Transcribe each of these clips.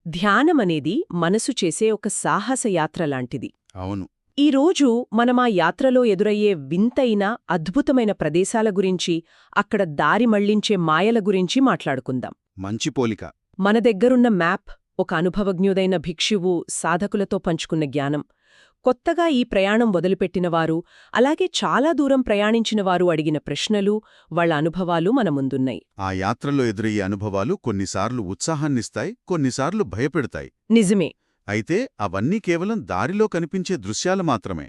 ధ్యానమనేది మనసు చేసే ఒక సాహస యాత్ర లాంటిది. అవును. ఈరోజు మనమా యాత్రలో ఎదురయ్యే వింతైన అద్భుతమైన ప్రదేశాల గురించి, అక్కడ దారి మళ్లించే మాయల గురించి మాట్లాడుకుందాం. మంచి పోలిక. మన దగ్గరున్న మ్యాప్, ఒక అనుభవజ్ఞుడైన భిక్షువు సాధకులతో పంచుకున్న జ్ఞానం, కొత్తగా ఈ ప్రయాణం మొదలుపెట్టినవారు, అలాగే చాలా దూరం ప్రయాణించినవారు అడిగిన ప్రశ్నలు, వాళ్ల అనుభవాలు మన ముందున్నాయి. ఆ యాత్రలో ఎదురయ్యే అనుభవాలు కొన్నిసార్లు ఉత్సాహాన్నిస్తాయి, కొన్నిసార్లు భయపెడతాయి. నిజమే. అయితే అవన్నీ కేవలం దారిలో కనిపించే దృశ్యాలు మాత్రమే.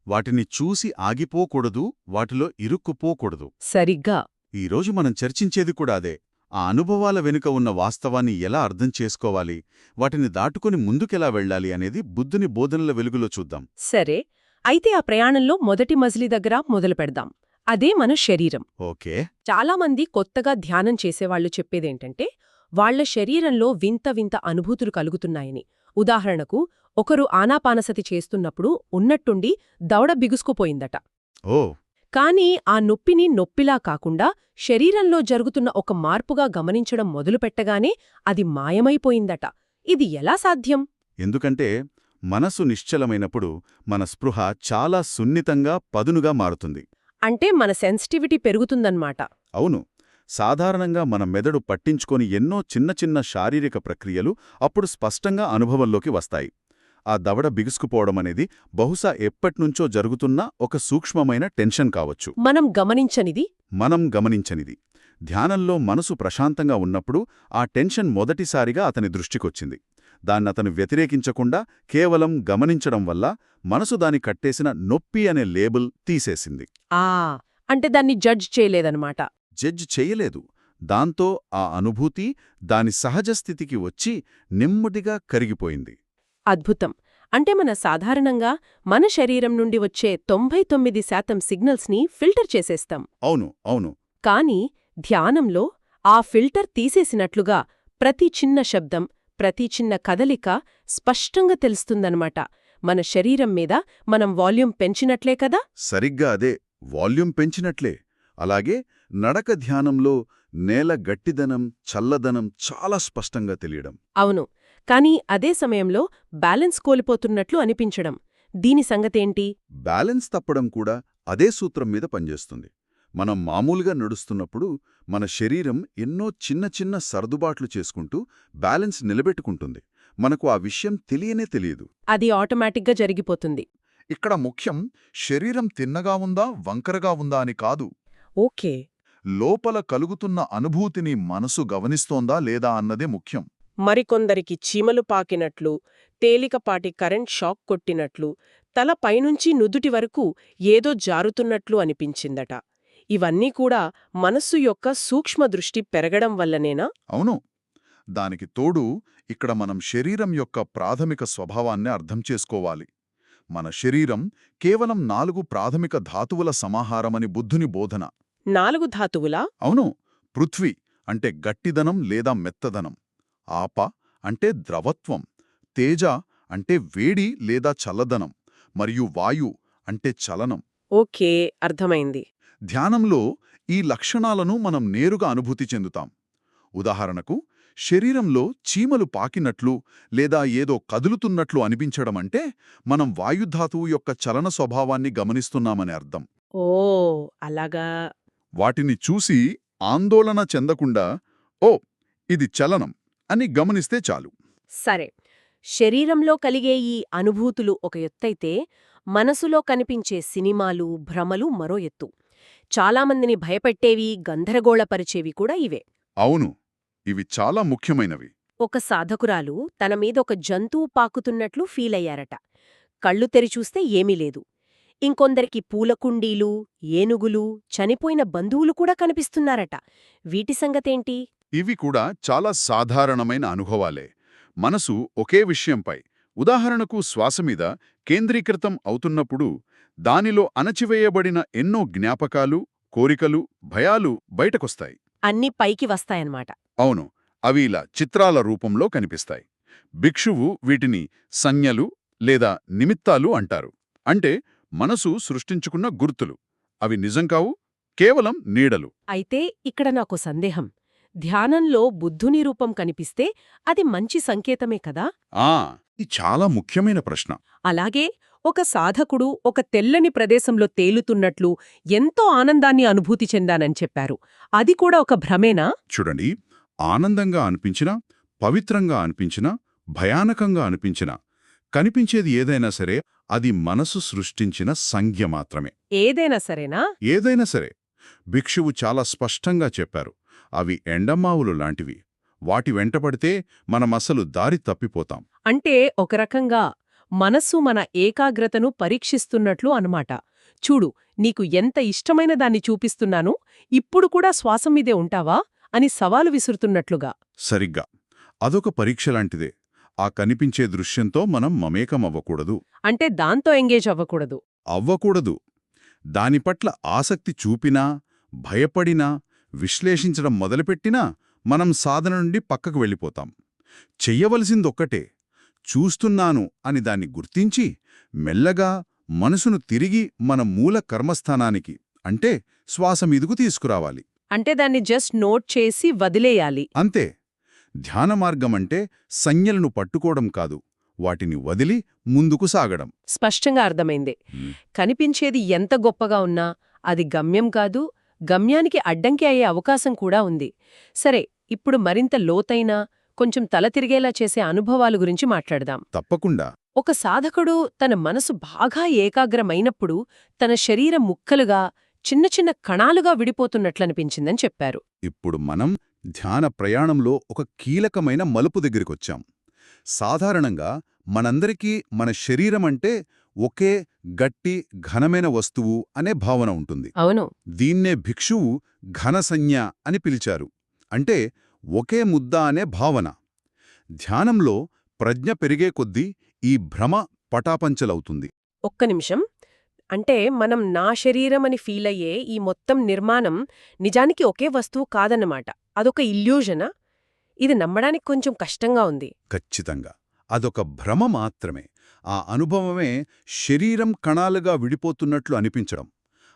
వాటిని చూసి ఆగిపోకూడదు, వాటిలో ఇరుక్కుపోకూడదు. సరిగ్గా. ఈరోజు మనం చర్చించేది కూడా అదే. ఆ అనుభవాల వెనుక ఉన్న వాస్తవాన్ని ఎలా అర్థం చేసుకోవాలి, వాటిని దాటుకుని ముందుకెలా వెళ్ళాలి అనేది బుద్ధుని బోధనల వెలుగులో చూద్దాం. సరే, అయితే ఆ ప్రయాణంలో మొదటి మజిలీ దగ్గర మొదలుపెడదాం. అదే మన శరీరం. ఓకే. చాలామంది కొత్తగా ధ్యానం చేసేవాళ్లు చెప్పేదేంటంటే, వాళ్ల శరీరంలో వింత వింత అనుభూతులు కలుగుతున్నాయని. ఉదాహరణకు, ఒకరు ఆనాపానసతి చేస్తున్నప్పుడు ఉన్నట్టుండి దవడ బిగుసుకుపోయిందట. ఓ. కాని ఆ నొప్పిని నొప్పిలా కాకుండా శరీరంలో జరుగుతున్న ఒక మార్పుగా గమనించడం మొదలుపెట్టగానే అది మాయమైపోయిందట. ఇది ఎలా సాధ్యం? ఎందుకంటే మనసు నిశ్చలమైనప్పుడు మన స్పృహ చాలా సున్నితంగా పదునుగా మారుతుంది. అంటే మన సెన్సిటివిటీ పెరుగుతుందన్నమాట. అవును. సాధారణంగా మన మెదడు పట్టించుకొని ఎన్నో చిన్న చిన్న శారీరక ప్రక్రియలు అప్పుడు స్పష్టంగా అనుభవంలోకి వస్తాయి. ఆ దవడ బిగుసుకుపోవడమనేది బహుశా ఎప్పట్నుంచో జరుగుతున్న ఒక సూక్ష్మమైన టెన్షన్ కావచ్చు. మనం గమనించనిది. ధ్యానంలో మనసు ప్రశాంతంగా ఉన్నప్పుడు ఆ టెన్షన్ మొదటిసారిగా అతని దృష్టికొచ్చింది. దాన్నతను వ్యతిరేకించకుండా కేవలం గమనించడం వల్ల మనసు దాని కట్టేసిన నొప్పి అనే లేబుల్ తీసేసింది. అంటే దాన్ని జడ్జ్ చేయలేదన్నమాట. జడ్జ్ చెయ్యలేదు. దాంతో ఆ అనుభూతి దాని సహజస్థితికి వచ్చి నెమ్మదిగా కరిగిపోయింది. అద్భుతం. అంటే సాధారణంగా మన శరీరం నుండి వచ్చే 99% సిగ్నల్స్ని ఫిల్టర్ చేసేస్తాం. అవును. కాని ధ్యానంలో ఆ ఫిల్టర్ తీసేసినట్లుగా ప్రతి చిన్న శబ్దం, ప్రతి చిన్న కదలిక స్పష్టంగా తెలుస్తుందన్నమాట. మన శరీరం మీద మనం వాల్యూమ్ పెంచినట్లే కదా? సరిగ్గా అదే. వాల్యూమ్ పెంచినట్లే. అలాగే నడక ధ్యానంలో నేల గట్టిదనం, చల్లదనం చాలా స్పష్టంగా తెలియడం. అవును. కానీ అదే సమయంలో బ్యాలెన్స్ కోల్పోతున్నట్లు అనిపించడం. దీని సంగతేంటి? బ్యాలెన్స్ తప్పడం కూడా అదే సూత్రం మీద పనిచేస్తుంది. మనం మామూలుగా నడుస్తున్నప్పుడు మన శరీరం ఎన్నో చిన్న చిన్న సర్దుబాట్లు చేసుకుంటూ బ్యాలెన్స్ నిలబెట్టుకుంటుంది. మనకు ఆ విషయం తెలియదు. అది ఆటోమేటిక్గా జరిగిపోతుంది. ఇక్కడ ముఖ్యం శరీరం తిన్నగా ఉందా, వంకరగా ఉందా అని కాదు. ఓకే. లోపల కలుగుతున్న అనుభూతిని మనసు గమనిస్తోందా లేదా అన్నదే ముఖ్యం. మరికొందరికి చీమలు పాకినట్లు, తేలికపాటి కరెంట్ షాక్ కొట్టినట్లు, తల పైనుంచి నుదుటి వరకు ఏదో జారుతున్నట్లు అనిపించిందట. ఇవన్నీ కూడా మనస్సు యొక్క సూక్ష్మదృష్టి పెరగడం వల్లనేనా? అవును. దానికి తోడు ఇక్కడ మనం శరీరం యొక్క ప్రాథమిక స్వభావాన్ని అర్థం చేసుకోవాలి. మన శరీరం కేవలం 4 ప్రాథమిక ధాతువుల సమాహారమని బుద్ధుని బోధన. 4 ధాతువులా? అవును. పృథ్వీ అంటే గట్టిదనం లేదా మెత్తదనం, ఆప అంటే ద్రవత్వం, తేజ అంటే వేడి లేదా చల్లదనం, మరియు వాయు అంటే చలనం. ఓకే, అర్థమైంది. ధ్యానంలో ఈ లక్షణాలను మనం నేరుగా అనుభూతి చెందుతాం. ఉదాహరణకు, శరీరంలో చీమలు పాకినట్లు లేదా ఏదో కదులుతున్నట్లు అనిపించడమంటే మనం వాయుధాతువు యొక్క చలన స్వభావాన్ని గమనిస్తున్నామని అర్థం. ఓ, అలాగా. వాటిని చూసి ఆందోళన చెందకుండా ఓ ఇది చలనం అని గమనిస్తే చాలు. సరే, శరీరంలో కలిగే ఈ అనుభూతులు ఒక ఎత్తైతే, మనసులో కనిపించే సినిమాలు, భ్రమలు మరో ఎత్తు. చాలామందిని భయపెట్టేవి, గందరగోళపరిచేవి కూడా ఇవే. అవును, ఇవి చాలా ముఖ్యమైనవి. ఒక సాధకురాలు తన మీద ఒక జంతువు పాకుతున్నట్లు ఫీలయ్యారట. కళ్ళు తెరిచూస్తే ఏమీ లేదు. ఇంకొందరికి పూలకుండీలు, ఏనుగులు, చనిపోయిన బంధువులు కూడా కనిపిస్తున్నారట. వీటి సంగతేంటి? ఇవి కూడా చాలా సాధారణమైన అనుభవాలే. మనసు ఒకే విషయంపై, ఉదాహరణకు శ్వాసమీద కేంద్రీకృతం అవుతున్నప్పుడు దానిలో అణచివేయబడిన ఎన్నో జ్ఞాపకాలు, కోరికలు, భయాలు బయటకొస్తాయి. అన్నీ పైకి వస్తాయన్నమాట. అవును, అవి ఇలా చిత్రాల రూపంలో కనిపిస్తాయి. భిక్షువు వీటిని సంజ్ఞలు లేదా నిమిత్తాలు అంటారు. అంటే మనసు సృష్టించుకున్న గుర్తులు. అవి నిజం కావు, కేవలం నీడలు. అయితే ఇక్కడ నాకు సందేహం. ధ్యానంలో బుద్ధుని రూపం కనిపిస్తే అది మంచి సంకేతమే కదా? ఇది చాలా ముఖ్యమైన ప్రశ్న. అలాగే ఒక సాధకుడు ఒక తెల్లని ప్రదేశంలో తేలుతున్నట్లు ఎంతో ఆనందాన్ని అనుభూతి చెందానని చెప్పారు. అది కూడా ఒక భ్రమేనా? చూడండి, ఆనందంగా అనిపించినా, పవిత్రంగా అనిపించినా, భయానకంగా అనిపించినా, కనిపించేది ఏదైనా సరే అది మనసు సృష్టించిన సంజ్ఞ మాత్రమే. ఏదైనా సరేనా? ఏదైనా సరే. భిక్షువు చాలా స్పష్టంగా చెప్పారు, అవి ఎండమావులు లాంటివి. వాటి వెంటపడితే మనమసలు దారి తప్పిపోతాం. అంటే ఒక రకంగా మనస్సు మన ఏకాగ్రతను పరీక్షిస్తున్నట్లు అనమాట. చూడు, నీకు ఎంత ఇష్టమైన దాన్ని చూపిస్తున్నాను, ఇప్పుడు కూడా శ్వాసం మీదే ఉంటావా అని సవాలు విసురుతున్నట్లుగా. సరిగ్గా. అదొక పరీక్ష లాంటిదే. ఆ కనిపించే దృశ్యంతో మనం మమేకమవ్వకూడదు. అంటే దాంతో ఎంగేజ్ అవ్వకూడదు. దాని పట్ల ఆసక్తి చూపినా, భయపడినా, విశ్లేషించడం మొదలుపెట్టినా మనం సాధన నుండి పక్కకు వెళ్ళిపోతాం. చెయ్యవలసిందొక్కటే, చూస్తున్నాను అని దాన్ని గుర్తించి మెల్లగా మనసును తిరిగి మన మూల కర్మస్థానానికి, అంటే శ్వాస మీదుకు తీసుకురావాలి. అంటే దాన్ని జస్ట్ నోట్ చేసి వదిలేయాలి. అంతే. ధ్యాన మార్గమంటే సంజ్ఞలను పట్టుకోవడం కాదు, వాటిని వదిలి ముందుకు సాగడం. స్పష్టంగా అర్థమైంది. కనిపించేది ఎంత గొప్పగా ఉన్నా అది గమ్యం కాదు, గమ్యానికి అడ్డంకి అయ్యే అవకాశం కూడా ఉంది. సరే, ఇప్పుడు మరింత లోతైన, కొంచెం తల తిరిగేలా చేసే అనుభవాల గురించి మాట్లాడదాం. తప్పకుండా. ఒక సాధకుడు తన మనసు బాగా ఏకాగ్రమైనప్పుడు తన శరీరం ముక్కలుగా, చిన్న చిన్న కణాలుగా విడిపోతున్నట్లనిపించిందని చెప్పారు. ఇప్పుడు మనం ధ్యాన ప్రయాణంలో ఒక కీలకమైన మలుపు దగ్గరికొచ్చాం. సాధారణంగా మనందరికీ మన శరీరమంటే ఒకే గట్టి, ఘనమైన వస్తువు అనే భావన ఉంటుంది. అవును. దీన్నే భిక్షువు ఘనసంజ్ఞ అని పిలిచారు. అంటే ఒకే ముద్ద అనే భావన. ధ్యానంలో ప్రజ్ఞ పెరిగే కొద్దీ ఈ భ్రమ పటాపంచలవుతుంది. ఒక్క నిమిషం. అంటే మనం నా శరీరమని ఫీలయ్యే ఈ మొత్తం నిర్మాణం నిజానికి ఒకే వస్తువు కాదన్నమాట. అదొక ఇల్యూజనా? ఇది నమ్మడానికి కొంచెం కష్టంగా ఉంది. ఖచ్చితంగా. అదొక భ్రమ మాత్రమే. ఆ అనుభవమే శరీరం కణాలుగా విడిపోతున్నట్లు అనిపించడం.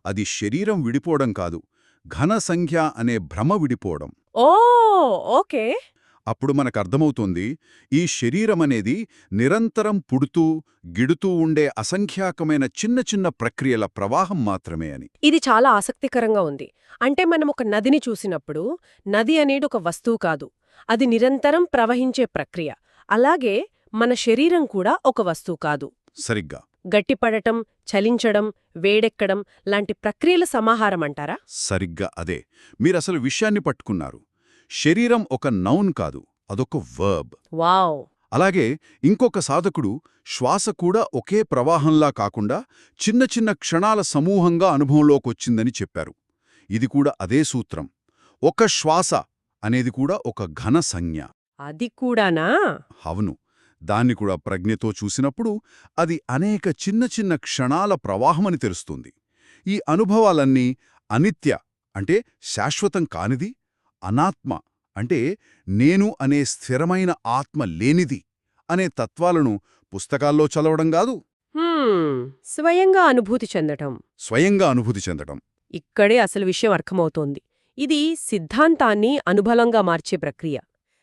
అది శరీరం విడిపోవడం కాదు, ఘనసంఖ్య అనే భ్రమ విడిపోవడం. ఓ, ఓకే. అప్పుడు మనకర్థమవుతోంది, ఈ శరీరమనేది నిరంతరం పుడుతూ, గిడుతూ ఉండే అసంఖ్యాకమైన చిన్న చిన్న ప్రక్రియల ప్రవాహం మాత్రమే అని. ఇది చాలా ఆసక్తికరంగా ఉంది. అంటే మనం ఒక నదిని చూసినప్పుడు నది అనేది ఒక వస్తువు కాదు, అది నిరంతరం ప్రవహించే ప్రక్రియ. అలాగే మన శరీరం కూడా ఒక వస్తువు కాదు. సరిగ్గా. గట్టిపడటం, చలించడం, వేడెక్కడం లాంటి ప్రక్రియల సమాహారమంటారా? సరిగ్గా అదే. మీరసలు విషయాన్ని పట్టుకున్నారు. శరీరం ఒక నౌన్ కాదు, అదొక వర్బ్. వావ్. అలాగే ఇంకొక సాధకుడు శ్వాస కూడా ఒకే ప్రవాహంలా కాకుండా చిన్న చిన్న క్షణాల సమూహంగా అనుభవంలోకొచ్చిందని చెప్పారు. ఇది కూడా అదే సూత్రం. ఒక శ్వాస అనేది కూడా ఒక ఘన సంజ్ఞ. అది కూడానా? అవును. దాన్ని కూడా ప్రజ్ఞతో చూసినప్పుడు అది అనేక చిన్న చిన్న క్షణాల ప్రవాహమని తెలుస్తుంది. ఈ అనుభవాలన్నీ అనిత్య, అంటే శాశ్వతం కానిది, అనాత్మ, అంటే నేను అనే స్థిరమైన ఆత్మ లేనిది అనే తత్వాలను పుస్తకాల్లో చదవడం కాదు, స్వయంగా అనుభూతి చెందటం. ఇక్కడే అసలు విషయం అర్థమవుతోంది. ఇది సిద్ధాంతాన్ని అనుభవంగా మార్చే ప్రక్రియ.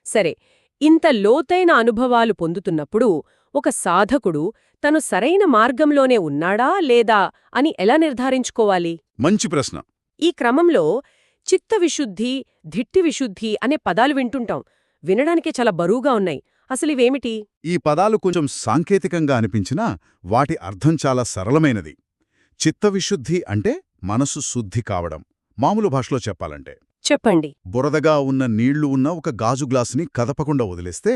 సరే, ఇంత లోతైన అనుభవాలు పొందుతున్నప్పుడు ఒక సాధకుడు తను సరైన మార్గంలోనే ఉన్నాడా లేదా అని ఎలా నిర్ధారించుకోవాలి? మంచి ప్రశ్న. ఈ క్రమంలో చిత్తవిశుద్ధి, ధిట్టివిశుద్ధి అనే పదాలు వింటుంటాం. వినడానికే చాలా బరువుగా ఉన్నాయి. అసలివేమిటి? ఈ పదాలు కొంచెం సాంకేతికంగా అనిపించినా వాటి అర్థం చాలా సరళమైనది. చిత్తవిశుద్ధి అంటే మనసు శుద్ధి కావడం. మామూలు భాషలో చెప్పాలంటే, చెప్పండి. బురదగా ఉన్న నీళ్లు ఉన్న ఒక గాజు గ్లాసుని కదపకుండా వదిలేస్తే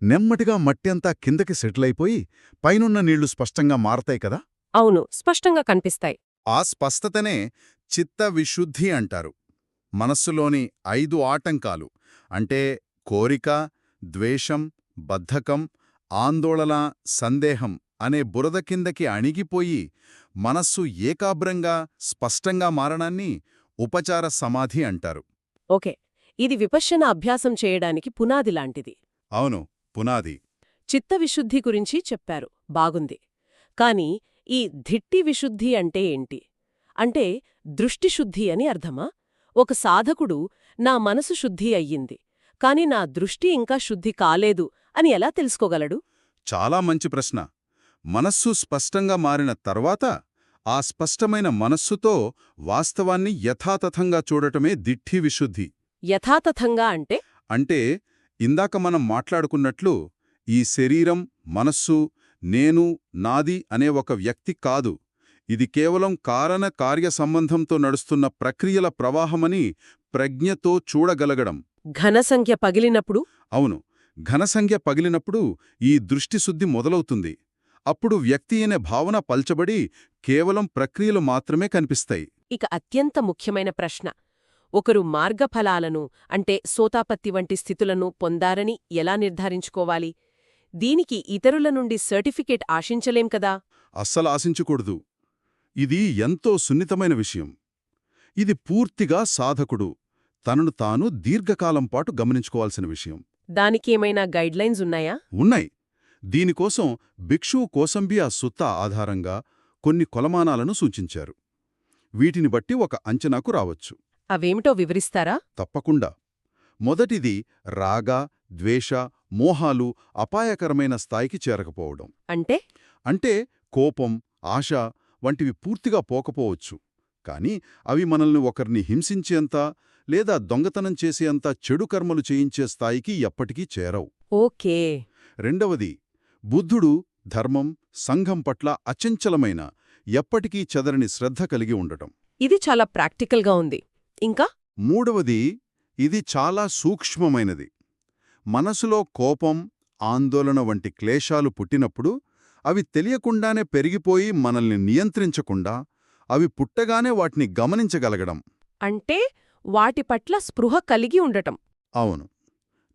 నెమ్మటిగా మట్టి అంతా కిందకి సెటిలైపోయి పైనున్న నీళ్లు స్పష్టంగా మారతాయి కదా? అవును, స్పష్టంగా కనిపిస్తాయి. ఆ స్పష్టతనే చిత్తవిశుద్ధి అంటారు. మనస్సులోని 5 ఆటంకాలు, అంటే కోరిక, ద్వేషం, బద్ధకం, ఆందోళన, సందేహం అనే బురద కిందకి అణిగిపోయి మనస్సు ఏకాగ్రంగా, స్పష్టంగా మారడాన్ని ఉపచార సమాధి అంటారు. ఓకే, ఇది విపశ్యన అభ్యాసం చేయడానికి పునాది లాంటిది. అవును, పునాది. చిత్తవిశుద్ధి గురించి చెప్పారు, బాగుంది. కాని ఈ ధిట్టి విశుద్ధి అంటే ఏంటి? అంటే దృష్టిశుద్ధి అని అర్థమా? ఒక సాధకుడు నా మనసు శుద్ధి అయ్యింది, కాని నా దృష్టి ఇంకా శుద్ధి కాలేదు అని ఎలా తెలుసుకోగలడు? చాలా మంచి ప్రశ్న. మనస్సు స్పష్టంగా మారిన తర్వాత ఆ స్పష్టమైన మనస్సుతో వాస్తవాన్ని యథాతథంగా చూడటమే దిఠ్ఠి విశుద్ధి. యథాతథంగా అంటే? అంటే ఇందాక మనం మాట్లాడుకున్నట్లు ఈ శరీరం, మనస్సు, నేను, నాది అనే ఒక వ్యక్తి కాదు. ఇది కేవలం కారణ-కార్య సంబంధంతో నడుస్తున్న ప్రక్రియల ప్రవాహమని ప్రజ్ఞతో చూడగలగడం. ఘనసంఖ్య పగిలినప్పుడు? అవును, ఘనసంఖ్య పగిలినప్పుడు ఈ దృష్టిశుద్ధి మొదలవుతుంది. అప్పుడు వ్యక్తి అనే భావన పల్చబడి కేవలం ప్రక్రియలు మాత్రమే కనిపిస్తాయి. ఇక అత్యంత ముఖ్యమైన ప్రశ్న, ఒకరు మార్గఫలాలను అంటే సోతాపత్తి వంటి స్థితులను పొందారని ఎలా నిర్ధారించుకోవాలి? దీనికి ఇతరుల నుండి సర్టిఫికేట్ ఆశించలేం కదా? అస్సలు ఆశించకూడదు. ఇది ఎంతో సున్నితమైన విషయం. ఇది పూర్తిగా సాధకుడు తనను తాను దీర్ఘకాలం పాటు గమనించుకోవాల్సిన విషయం. దానికేమైనా గైడ్లైన్స్ ఉన్నాయా? ఉన్నాయి. దీనికోసం భిక్షువు కోసంబియా సుత్తా ఆధారంగా కొన్ని కొలమానాలను సూచించారు. వీటిని బట్టి ఒక అంచనాకు రావచ్చు. అవేమిటో వివరిస్తారా? తప్పకుండా. మొదటిది రాగ, ద్వేష, మోహాలు అపాయకరమైన స్థాయికి చేరకపోవడం. అంటే కోపం, ఆశ వంటివి పూర్తిగా పోకపోవచ్చు, కాని అవి మనల్ని ఒకరిని హింసించేంత లేదా దొంగతనం చేసేంత చెడు కర్మలు చేయించే స్థాయికి ఎప్పటికీ చేరవు. ఓకే. రెండవది, బుద్ధుడు ధర్మం, సంఘం పట్ల అచంచలమైన, ఎప్పటికీ చెదరని శ్రద్ధ కలిగి ఉండటం. ఇది చాలా ప్రాక్టికల్గా ఉంది. ఇంకా మూడవది, ఇది చాలా సూక్ష్మమైనది. మనసులో కోపం, ఆందోళన వంటి క్లేశాలు పుట్టినప్పుడు అవి తెలియకుండానే పెరిగిపోయి మనల్ని నియంత్రించకుండా, అవి పుట్టగానే వాటిని గమనించగలగడం. అంటే వాటి పట్ల స్పృహ కలిగి ఉండటం. అవును.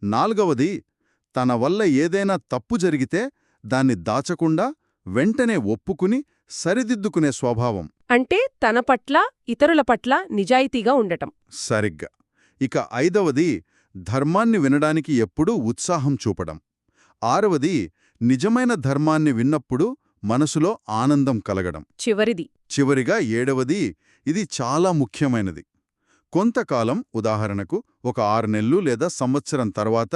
నాల్గవది, తన వల్ల ఏదైనా తప్పు జరిగితే దాన్ని దాచకుండా వెంటనే ఒప్పుకుని సరిదిద్దుకునే స్వభావం. అంటే తన పట్ల, ఇతరుల పట్ల నిజాయితీగా ఉండటం. సరిగ్గా. ఇక ఐదవది, ధర్మాన్ని వినడానికి ఎప్పుడూ ఉత్సాహం చూపడం. ఆరవది, నిజమైన ధర్మాన్ని విన్నప్పుడు మనసులో ఆనందం కలగడం. చివరిగా ఏడవది, ఇది చాలా ముఖ్యమైనది. కొంతకాలం, ఉదాహరణకు ఒక 6 నెలలు లేదా సంవత్సరం తర్వాత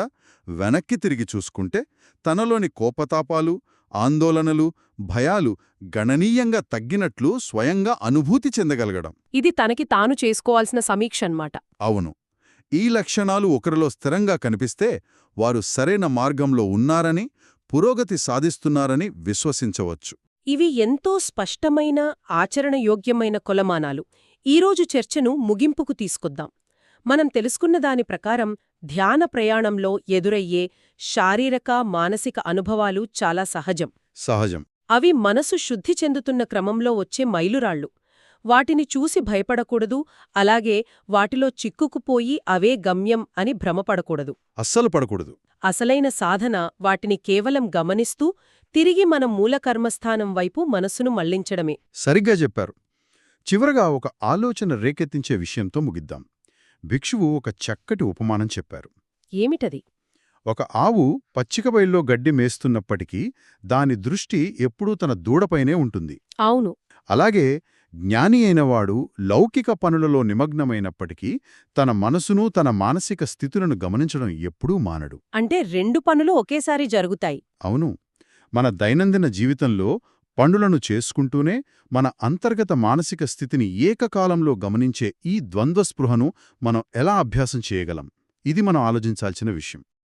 వెనక్కి తిరిగి చూసుకుంటే తనలోని కోపతాపాలు, ఆందోళనలు, భయాలు గణనీయంగా తగ్గినట్లు స్వయంగా అనుభూతి చెందగలగడం. ఇది తనకి తాను చేసుకోవాల్సిన సమీక్ష అన్నమాట. అవును. ఈ లక్షణాలు ఒకరిలో స్థిరంగా కనిపిస్తే వారు సరైన మార్గంలో ఉన్నారని, పురోగతి సాధిస్తున్నారని విశ్వసించవచ్చు. ఇవి ఎంతో స్పష్టమైన, ఆచరణయోగ్యమైన కొలమానాలు. ఈరోజు చర్చను ముగింపుకు తీసుకొద్దాం. మనం తెలుసుకున్న దాని ప్రకారం ధ్యాన ప్రయాణంలో ఎదురయ్యే శారీరక, మానసిక అనుభవాలు చాలా సహజం. అవి మనసు శుద్ధి చెందుతున్న క్రమంలో వచ్చే మైలురాళ్ళు. వాటిని చూసి భయపడకూడదు, అలాగే వాటిలో చిక్కుకుపోయి అవే గమ్యం అని భ్రమపడకూడదు. అస్సలు పడకూడదు. అసలైన సాధన వాటిని కేవలం గమనిస్తూ తిరిగి మన మూల కర్మస్థానం వైపు మనసును మళ్లించడమే. సరిగ్గా చెప్పారు. చివరగా ఒక ఆలోచన రేకెత్తించే విషయంతో ముగిద్దాం. భిక్షువు ఒక చక్కటి ఉపమానం చెప్పారు. ఏమిటది? ఒక ఆవు పచ్చికబయల్లో గడ్డి మేస్తున్నప్పటికీ దాని దృష్టి ఎప్పుడూ తన దూడపైనే ఉంటుంది. అవును. అలాగే జ్ఞాని అయినవాడు లౌకిక పనులలో నిమగ్నమైనప్పటికీ తన మనసును, తన మానసిక స్థితులను గమనించడం ఎప్పుడూ మానడు. అంటే 2 పనులు ఒకేసారి జరుగుతాయి. అవును. మన దైనందిన జీవితంలో పనులను చేసుకుంటూనే మన అంతర్గత మానసిక స్థితిని ఏకకాలంలో గమనించే ఈ ద్వంద్వస్పృహను మనం ఎలా అభ్యాసం చేయగలం? ఇది మనం ఆలోచించాల్సిన విషయం.